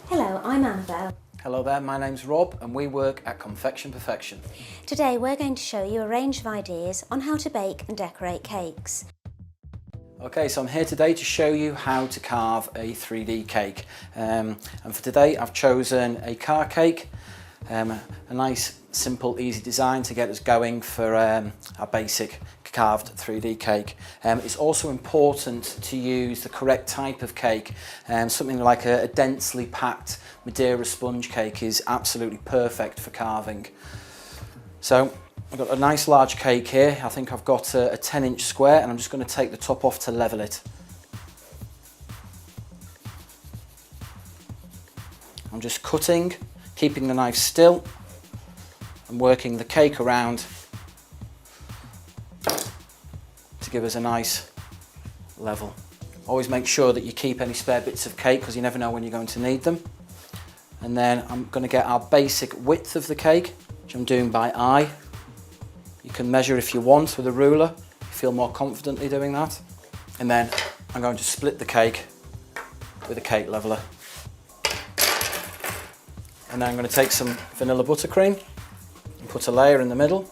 Hello, I'm Annabelle. Hello there, my name's Rob and we work at Confection Perfection. Today we're going to show you a range of ideas on how to bake and decorate cakes. Okay, so I'm here today to show you how to carve a 3D cake. And for today I've chosen a car cake, a nice, simple, easy design to get us going for our basic carved 3D cake. It's also important to use the correct type of cake. Something like a densely packed Madeira sponge cake is absolutely perfect for carving. So I've got a nice large cake here. I think I've got a 10-inch square and I'm just going to take the top off to level it. I'm just cutting, keeping the knife still and working the cake around to give us a nice level. Always make sure that you keep any spare bits of cake because you never know when you're going to need them. And then I'm going to get our basic width of the cake, which I'm doing by eye. You can measure if you want with a ruler, if you feel more confidently doing that. And then I'm going to split the cake with a cake leveler. And then I'm going to take some vanilla buttercream and put a layer in the middle.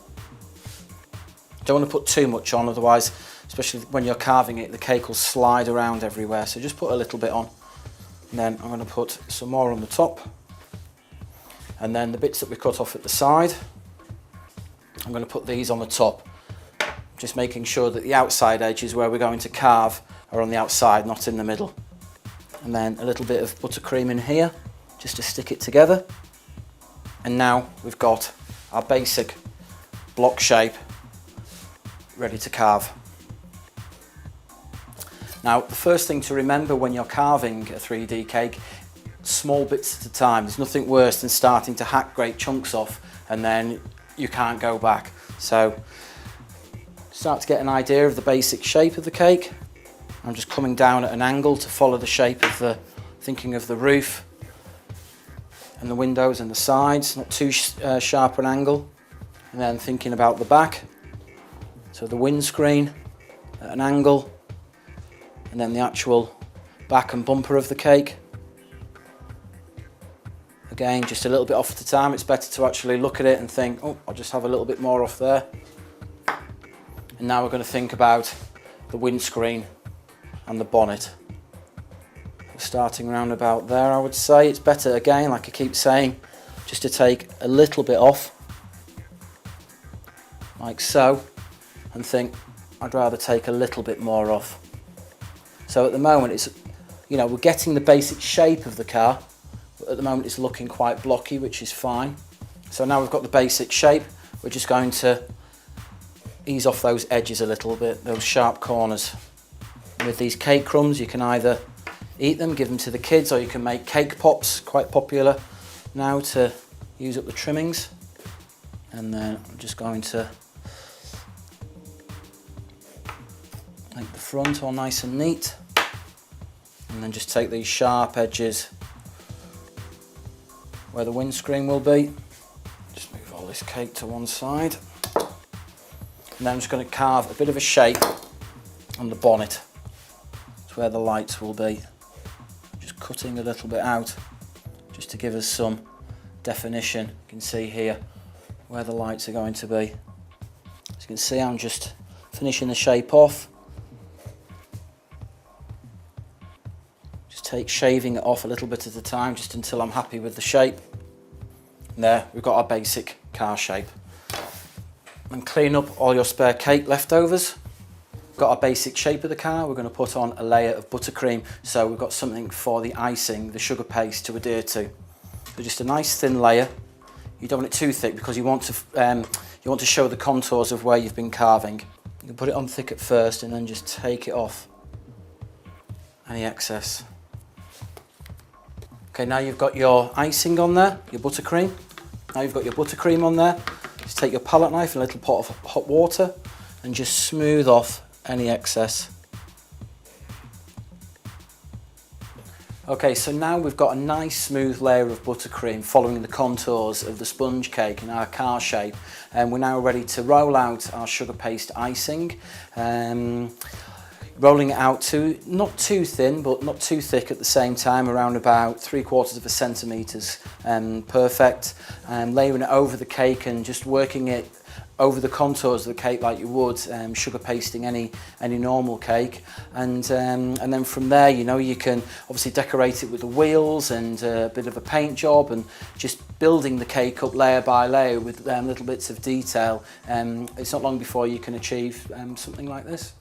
Don't want to put too much on, otherwise, especially when you're carving it, the cake will slide around everywhere. So just put a little bit on. And then I'm going to put some more on the top. And then the bits that we cut off at the side, I'm going to put these on the top. Just making sure that the outside edges where we're going to carve are on the outside, not in the middle. And then a little bit of buttercream in here, just to stick it together. And now we've got our basic block shape ready to carve. Now, the first thing to remember when you're carving a 3D cake, small bits at a time. There's nothing worse than starting to hack great chunks off and then you can't go back. So start to get an idea of the basic shape of the cake. I'm just coming down at an angle to follow the shape of thinking of the roof and the windows and the sides, not too sharp an angle. And then thinking about the back. So the windscreen at an angle, and then the actual back and bumper of the cake. Again, just a little bit off at a time. It's better to actually look at it and think, oh, I'll just have a little bit more off there. And now we're going to think about the windscreen and the bonnet. Starting around about there, I would say. It's better, again, like I keep saying, just to take a little bit off, like so, and think, I'd rather take a little bit more off. So at the moment, it's, we're getting the basic shape of the car. At the moment it's looking quite blocky, which is fine. So now we've got the basic shape, we're just going to ease off those edges a little bit, those sharp corners. And with these cake crumbs, you can either eat them, give them to the kids, or you can make cake pops, quite popular now, to use up the trimmings. And then I'm just going to make the front all nice and neat. And then just take these sharp edges where the windscreen will be. Just move all this cake to one side. And then I'm just going to carve a bit of a shape on the bonnet. It's where the lights will be. Just cutting a little bit out, just to give us some definition. You can see here where the lights are going to be. As you can see, I'm just finishing the shape off. Shaving it off a little bit at a time, just until I'm happy with the shape. And there, we've got our basic car shape. And clean up all your spare cake leftovers. Got our basic shape of the car. We're going to put on a layer of buttercream, so we've got something for the icing, the sugar paste, to adhere to. So just a nice thin layer. You don't want it too thick because you want to show the contours of where you've been carving. You can put it on thick at first and then just take it off any excess. Okay, now you've got your icing on there, your buttercream. Now you've got your buttercream on there. Just take your palette knife and a little pot of hot water and just smooth off any excess. Okay, so now we've got a nice smooth layer of buttercream following the contours of the sponge cake in our car shape, and we're now ready to roll out our sugar paste icing. rolling it out to not too thin but not too thick at the same time, around about 3/4 centimetres, perfect. Layering it over the cake and just working it over the contours of the cake like you would sugar pasting any normal cake, and then from there, you know, you can obviously decorate it with the wheels and a bit of a paint job, and just building the cake up layer by layer with little bits of detail. It's not long before you can achieve something like this.